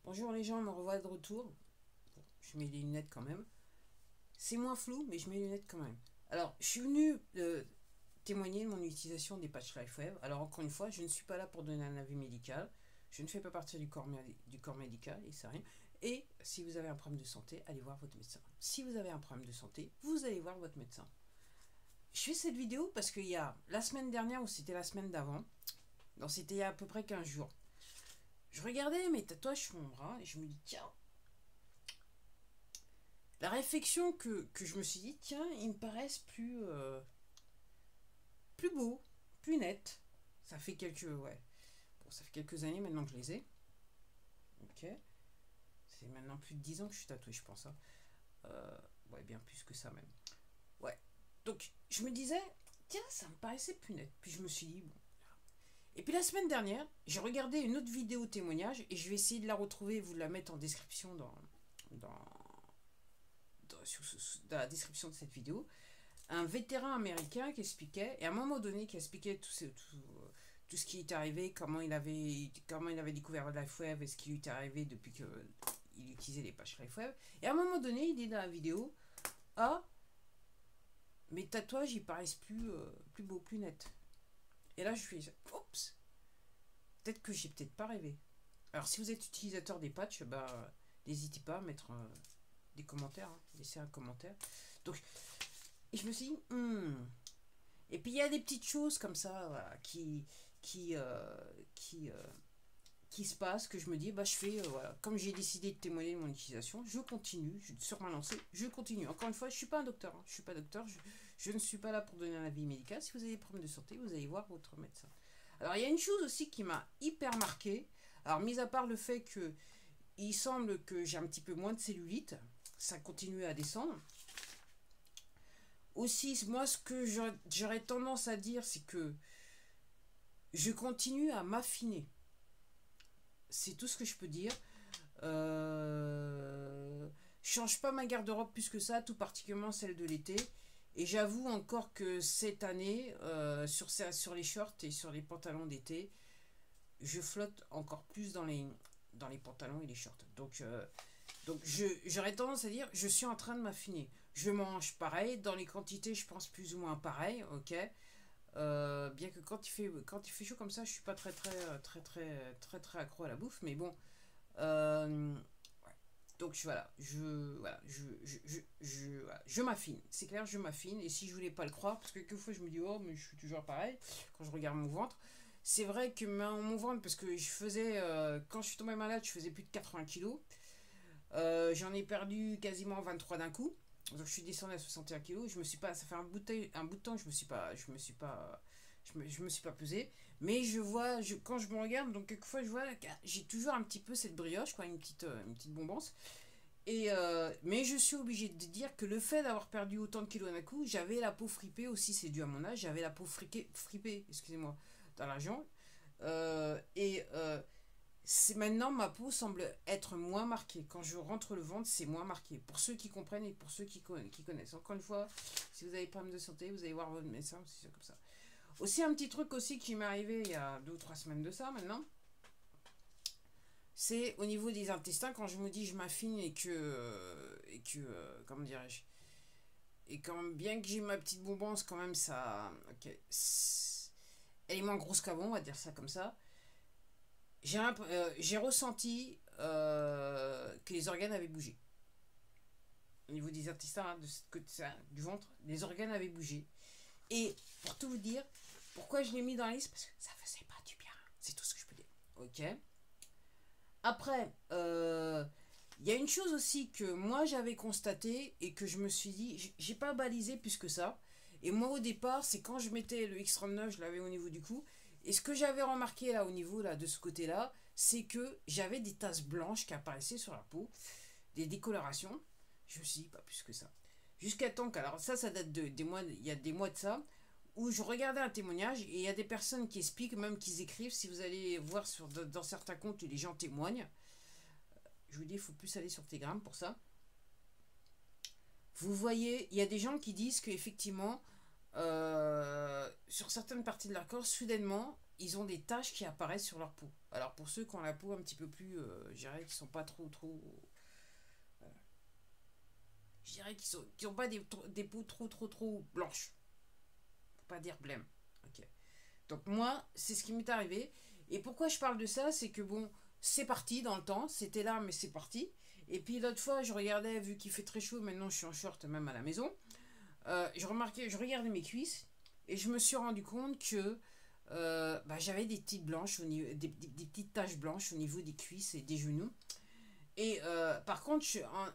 Bonjour les gens, me revoilà de retour. Bon, je mets les lunettes quand même. C'est moins flou, mais je mets les lunettes quand même. Alors, je suis venu témoigner de mon utilisation des patchs LifeWave. Alors, encore une fois, je ne suis pas là pour donner un avis médical. Je ne fais pas partie du corps médical, et ça rien. Et si vous avez un problème de santé, allez voir votre médecin. Si vous avez un problème de santé, vous allez voir votre médecin. Je fais cette vidéo parce qu'il y a la semaine dernière ou c'était la semaine d'avant. Non, c'était il y a à peu près 15 jours. Je regardais mes tatouages sur mon bras et je me dis, tiens, la réflexion que je me suis dit, tiens, ils me paraissent plus beaux, plus nets. Ça fait ça fait quelques années maintenant que je les ai. Ok. C'est maintenant plus de 10 ans que je suis tatoué, je pense. Hein. Ouais, bien plus que ça même. Ouais. Donc, je me disais, tiens, ça me paraissait plus net. Puis je me suis dit, bon. Et puis la semaine dernière, j'ai regardé une autre vidéo témoignage et je vais essayer de la retrouver et vous la mettre en description dans, dans la description de cette vidéo. Un vétéran américain qui expliquait, et à un moment donné, qui expliquait tout ce qui est arrivé, comment il avait découvert LifeWave et ce qui lui est arrivé depuis qu'il utilisait les pages LifeWave. Et à un moment donné, il dit dans la vidéo, ah, mes tatouages, ils paraissent plus beaux, plus nets. Et là, je suis, oups, peut-être que j'ai peut-être pas rêvé. Alors, si vous êtes utilisateur des patchs, bah, n'hésitez pas à mettre des commentaires, hein, laisser un commentaire. Donc, et je me suis dit, Et puis il y a des petites choses comme ça voilà, qui se passent, que je me dis, bah je fais, voilà, comme j'ai décidé de témoigner de mon utilisation, je continue, sur ma lancée, je continue. Encore une fois, je suis pas un docteur, hein, je suis pas docteur, je ne suis pas là pour donner un avis médical. Si vous avez des problèmes de santé, vous allez voir votre médecin. Alors il y a une chose aussi qui m'a hyper marqué, alors mis à part le fait que il semble que j'ai un petit peu moins de cellulite, ça continue à descendre. Aussi, moi, ce que j'aurais tendance à dire, c'est que je continue à m'affiner. C'est tout ce que je peux dire. Je change pas ma garde-robe plus que ça, tout particulièrement celle de l'été. Et j'avoue encore que cette année, sur les shorts et sur les pantalons d'été, je flotte encore plus dans les pantalons et les shorts. Donc j'aurais tendance à dire, je suis en train de m'affiner. Je mange pareil, dans les quantités, je pense plus ou moins pareil, ok. Bien que quand il fait chaud comme ça, je suis pas très accro à la bouffe, mais bon. Ouais. Donc voilà, je m'affine. C'est clair, je m'affine. Et si je voulais pas le croire, parce que quelquefois je me dis, oh, mais je suis toujours pareil quand je regarde mon ventre. C'est vrai que mon ventre, parce que quand je suis tombée malade, je faisais plus de 80 kilos. J'en ai perdu quasiment 23 d'un coup. Donc je suis descendu à 61 kilos. Je me suis pas, ça fait un bout de temps que je me suis pas pesé. Mais quand je me regarde, donc quelquefois je vois, j'ai toujours un petit peu cette brioche, quoi, une petite bombance. Mais je suis obligée de dire que le fait d'avoir perdu autant de kilos d'un coup, j'avais la peau fripée aussi, c'est dû à mon âge, j'avais la peau fripée, excusez-moi, dans la jambe. Maintenant, ma peau semble être moins marquée. Quand je rentre le ventre, c'est moins marqué. Pour ceux qui comprennent et pour ceux qui connaissent. Encore une fois, si vous avez des problèmes de santé, vous allez voir votre médecin, c'est comme ça. Aussi, un petit truc aussi qui m'est arrivé il y a 2 ou 3 semaines de ça maintenant, c'est au niveau des intestins, quand je me dis je m'affine comment dirais-je, et quand même, bien que j'ai ma petite bombance, quand même, ça, ok, elle est moins grosse qu'avant, on va dire ça comme ça. J'ai ressenti que les organes avaient bougé. Au niveau des intestins, hein, de ce côté du ventre, les organes avaient bougé. Et pour tout vous dire, pourquoi je l'ai mis dans la liste? Parce que ça faisait pas du bien. C'est tout ce que je peux dire. Ok. Après, il y a une chose aussi que moi j'avais constaté et que je me suis dit, j'ai pas balisé plus que ça. Et moi au départ, c'est quand je mettais le X39, je l'avais au niveau du cou. Et ce que j'avais remarqué là au niveau là de ce côté-là, c'est que j'avais des taches blanches qui apparaissaient sur la peau, des décolorations. Je me suis dit pas plus que ça. Jusqu'à temps alors ça date des mois, il y a des mois de ça, où je regardais un témoignage et il y a des personnes qui expliquent, même qui écrivent, si vous allez voir dans certains comptes où les gens témoignent, je vous dis, il faut plus aller sur Telegram pour ça. Vous voyez, il y a des gens qui disent qu'effectivement, sur certaines parties de leur corps, soudainement, ils ont des taches qui apparaissent sur leur peau. Alors pour ceux qui ont la peau un petit peu plus, je dirais qui sont pas trop je dirais qu'ils ont pas des peaux trop blanches. Faut pas dire blême. Ok. Donc moi, c'est ce qui m'est arrivé. Et pourquoi je parle de ça, c'est que bon, c'est parti dans le temps, c'était là, mais c'est parti. Et puis l'autre fois, je regardais, vu qu'il fait très chaud, maintenant je suis en short même à la maison, je regardais mes cuisses, et je me suis rendu compte que j'avais des petites blanches, des petites taches blanches au niveau des cuisses et des genoux. Et par contre,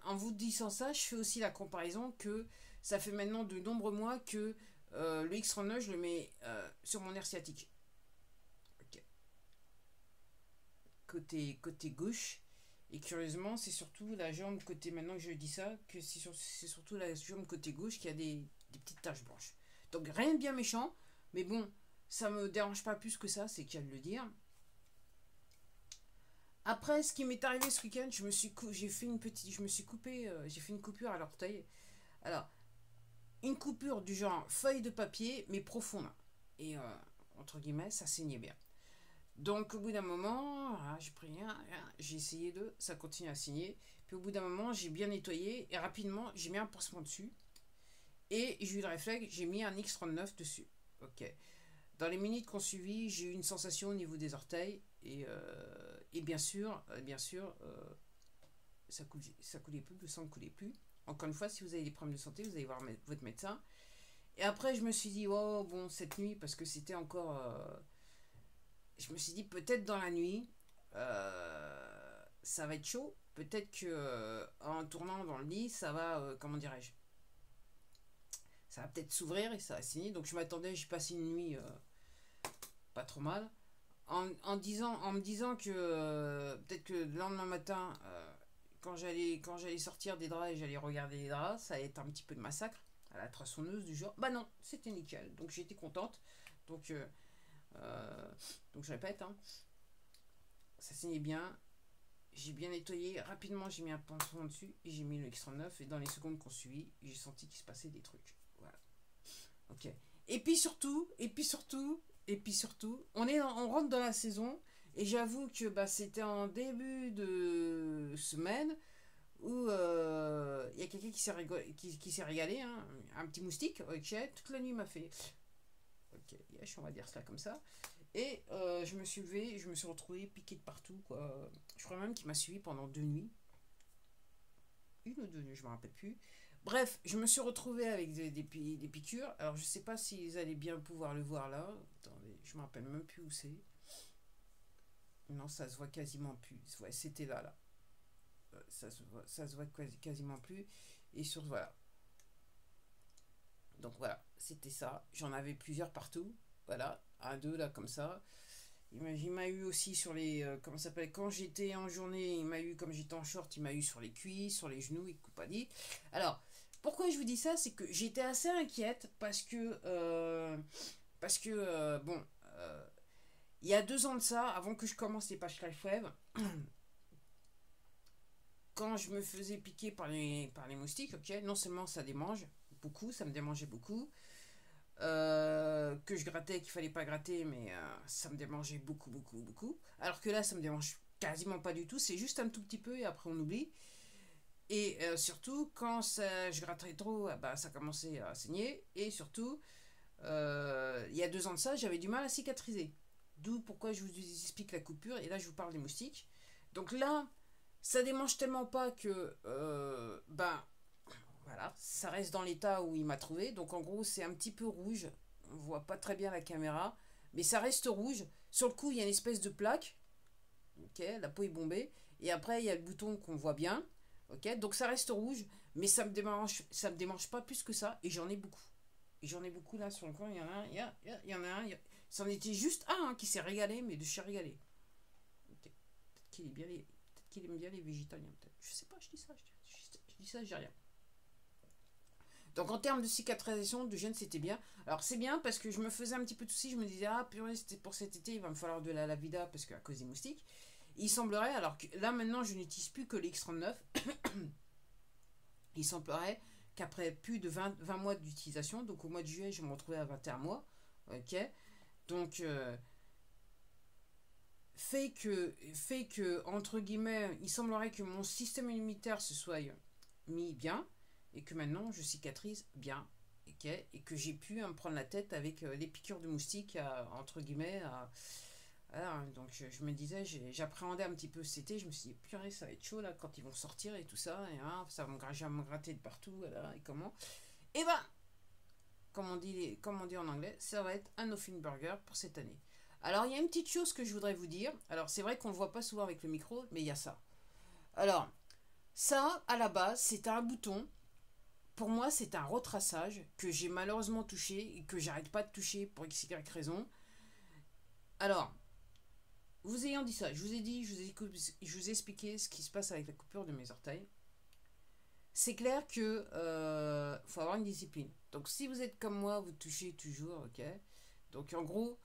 en vous disant ça, je fais aussi la comparaison que ça fait maintenant de nombreux mois que le X39, je le mets sur mon nerf sciatique. Ok. Côté gauche. Et curieusement, c'est surtout la jambe côté, maintenant que je dis ça, que c'est surtout la jambe côté gauche qui a des petites taches blanches. Donc rien de bien méchant, mais bon, ça me dérange pas plus que ça, c'est qu'il y a de le dire. Après, ce qui m'est arrivé ce week-end, j'ai fait une petite, je me suis coupé, j'ai fait une coupure à l'orteil. Alors, une coupure du genre feuille de papier, mais profonde. Et entre guillemets, ça saignait bien. Donc, au bout d'un moment, j'ai pris j'ai essayé ça continue à saigner. Puis au bout d'un moment, j'ai bien nettoyé et rapidement, j'ai mis un pansement dessus. Et j'ai eu le réflexe, j'ai mis un X39 dessus. Ok. Dans les minutes qu'on suivi, j'ai eu une sensation au niveau des orteils et bien sûr, ça coulait plus, le sang ne coulait plus. Encore une fois, si vous avez des problèmes de santé, vous allez voir votre médecin. Et après, je me suis dit, oh bon, cette nuit, parce que c'était encore... je me suis dit, peut-être dans la nuit, ça va être chaud. Peut-être que en tournant dans le lit, ça va, comment dirais-je, ça va peut-être s'ouvrir et ça va saigner. Donc je m'attendais, j'ai passé une nuit pas trop mal. En me disant que peut-être que le lendemain matin, quand j'allais sortir des draps et j'allais regarder les draps, ça allait être un petit peu de massacre à la tronçonneuse du genre. Bah non, c'était nickel. Donc j'étais contente. Donc, donc je répète, hein, ça saignait bien. J'ai bien nettoyé. Rapidement, j'ai mis un pansement dessus et j'ai mis le X39. Et dans les secondes qu'on suit, j'ai senti qu'il se passait des trucs. Voilà. Ok. Et puis surtout, on rentre dans la saison. Et j'avoue que c'était en début de semaine où il y a quelqu'un qui s'est régalé, hein, un petit moustique, ok, toute la nuit m'a fait, ok, yes, on va dire cela comme ça, et je me suis levé, je me suis retrouvé piqué de partout, quoi. Je crois même qu'il m'a suivi pendant 2 nuits, une ou 2 nuits, je me rappelle plus. Bref, je me suis retrouvé avec des piqûres, alors je sais pas s'ils allaient bien pouvoir le voir là, attendez, je me rappelle même plus où c'est. Non, ça se voit quasiment plus. Ouais, c'était là. Ça se voit quasiment plus. Et sur voilà. Donc voilà, c'était ça. J'en avais plusieurs partout. Voilà, un, deux là comme ça. Il m'a eu aussi sur les. Comment ça s'appelle? Quand j'étais en journée, il m'a eu, comme j'étais en short, il m'a eu sur les cuisses, sur les genoux et compagnie. Alors, pourquoi je vous dis ça? C'est que j'étais assez inquiète parce que. Bon. Il y a 2 ans de ça, avant que je commence les pages Life Web, quand je me faisais piquer par les moustiques, ok, non seulement ça démange beaucoup, ça me démangeait beaucoup, que je grattais, qu'il fallait pas gratter, mais ça me démangeait beaucoup. Alors que là, ça me démange quasiment pas du tout, c'est juste un tout petit peu et après on oublie. Et surtout, quand je grattais trop, ça commençait à saigner. Et surtout, il y a 2 ans de ça, j'avais du mal à cicatriser. D'où pourquoi je vous explique la coupure. Et là, je vous parle des moustiques. Donc là, ça démange tellement pas que voilà, ça reste dans l'état où il m'a trouvé. Donc en gros, c'est un petit peu rouge. On voit pas très bien la caméra, mais ça reste rouge. Sur le cou, il y a une espèce de plaque. Ok, la peau est bombée. Et après, il y a le bouton qu'on voit bien. Ok, donc ça reste rouge, mais ça me démange pas plus que ça. Et j'en ai beaucoup. Et j'en ai beaucoup là sur le coin. Il y en a un, il y en a un. C'en était juste un qui s'est régalé, mais de chez régalé. Okay. Peut-être qu'il aime bien les végétaliens, peut-être. Je sais pas, je dis ça, je dis rien. Donc en termes de cicatrisation, de gêne, c'était bien. Alors c'est bien parce que je me faisais un petit peu de soucis, je me disais, ah purée, c'était pour cet été, il va me falloir de la Lavida parce qu'à cause des moustiques. Il semblerait, alors que là maintenant je n'utilise plus que l'X39, il semblerait qu'après plus de 20 mois d'utilisation, donc au mois de juillet je me retrouvais à 21 mois, ok, donc fait que, entre guillemets, il semblerait que mon système immunitaire se soit mis bien, et que maintenant je cicatrise bien, okay, et que j'ai pu me prendre la tête avec les piqûres de moustiques, entre guillemets. Voilà, hein. Donc je me disais, j'appréhendais un petit peu cet été, je me suis dit, purée, ça va être chaud là quand ils vont sortir et tout ça, et hein, ça va me gratter de partout, voilà, et comment. Et ben, comme on dit en anglais, ça va être un Nothing Burger pour cette année. Alors, il y a une petite chose que je voudrais vous dire. Alors, c'est vrai qu'on ne le voit pas souvent avec le micro, mais il y a ça. Alors, ça, à la base, c'est un bouton. Pour moi, c'est un retraçage que j'ai malheureusement touché et que j'arrête pas de toucher pour x, y raison. Alors, vous ayant dit ça, je vous ai expliqué ce qui se passe avec la coupure de mes orteils. C'est clair que faut avoir une discipline. Donc, si vous êtes comme moi, vous touchez toujours, ok. Donc, en gros,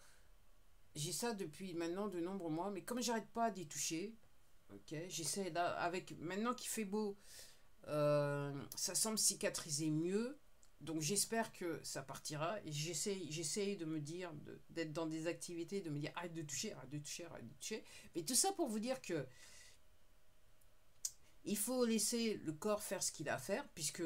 j'ai ça depuis maintenant de nombreux mois, mais comme j'arrête pas d'y toucher, ok, j'essaie là, avec maintenant qu'il fait beau, ça semble cicatriser mieux, donc j'espère que ça partira, et j'essaie de me dire, d'être dans des activités, de me dire arrête de toucher, arrête de toucher, arrête de toucher, mais tout ça pour vous dire que il faut laisser le corps faire ce qu'il a à faire, puisque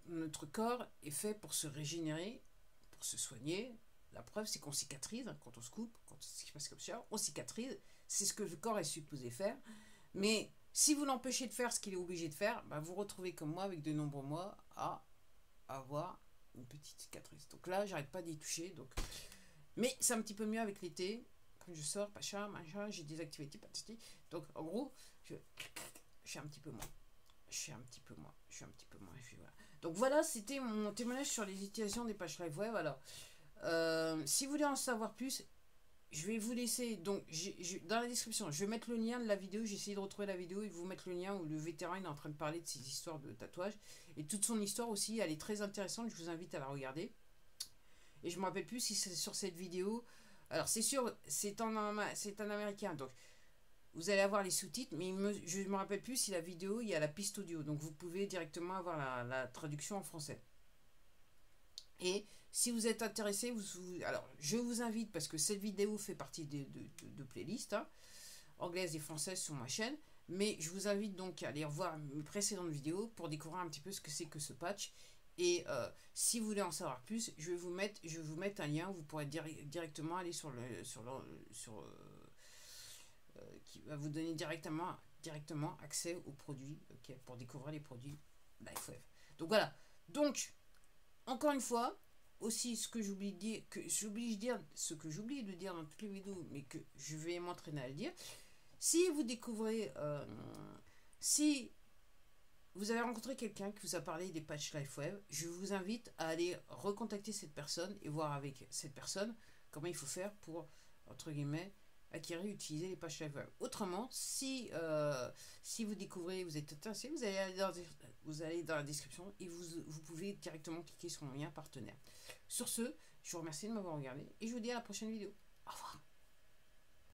notre corps est fait pour se régénérer, pour se soigner. La preuve, c'est qu'on cicatrise, hein, quand on se coupe, quand ça se passe comme ça, on cicatrise. C'est ce que le corps est supposé faire. Mais si vous l'empêchez de faire ce qu'il est obligé de faire, bah, vous vous retrouvez comme moi avec de nombreux mois à avoir une petite cicatrice. Donc là, j'arrête pas d'y toucher. Donc... Mais c'est un petit peu mieux avec l'été. Quand je sors, machin, j'ai des activités, patati. Donc en gros, je suis un petit peu moins. Je suis un petit peu moins. Voilà. Donc voilà, c'était mon témoignage sur les utilisations des pages live web. Alors, si vous voulez en savoir plus, je vais vous laisser. Donc, dans la description, je vais mettre le lien de la vidéo. J'ai essayé de retrouver la vidéo et vous mettre le lien où le vétéran est en train de parler de ses histoires de tatouage. Et toute son histoire aussi, elle est très intéressante. Je vous invite à la regarder. Et je ne me rappelle plus si c'est sur cette vidéo. Alors, c'est sûr, c'est un américain. Donc, vous allez avoir les sous-titres. Mais je ne me rappelle plus si la vidéo, il y a la piste audio. Donc, vous pouvez directement avoir la traduction en français. Et si vous êtes intéressé, alors je vous invite, parce que cette vidéo fait partie de playlists, hein, anglaises et françaises sur ma chaîne, mais je vous invite donc à aller revoir mes précédentes vidéos pour découvrir un petit peu ce que c'est que ce patch. Et si vous voulez en savoir plus, je vais vous mettre un lien, vous pourrez directement aller qui va vous donner directement accès aux produits, okay, pour découvrir les produits LifeWave. Donc voilà, donc encore une fois, aussi ce que j'oublie de dire, ce que j'oublie de dire dans toutes les vidéos, mais que je vais m'entraîner à le dire. Si vous découvrez, si vous avez rencontré quelqu'un qui vous a parlé des patchs LifeWave, je vous invite à aller recontacter cette personne et voir avec cette personne comment il faut faire pour, entre guillemets, acquérir et utiliser les patchs LifeWave. Autrement, si vous découvrez, vous êtes intéressé, vous allez dans la description et vous pouvez directement cliquer sur mon lien partenaire. Sur ce, je vous remercie de m'avoir regardé et je vous dis à la prochaine vidéo. Au revoir.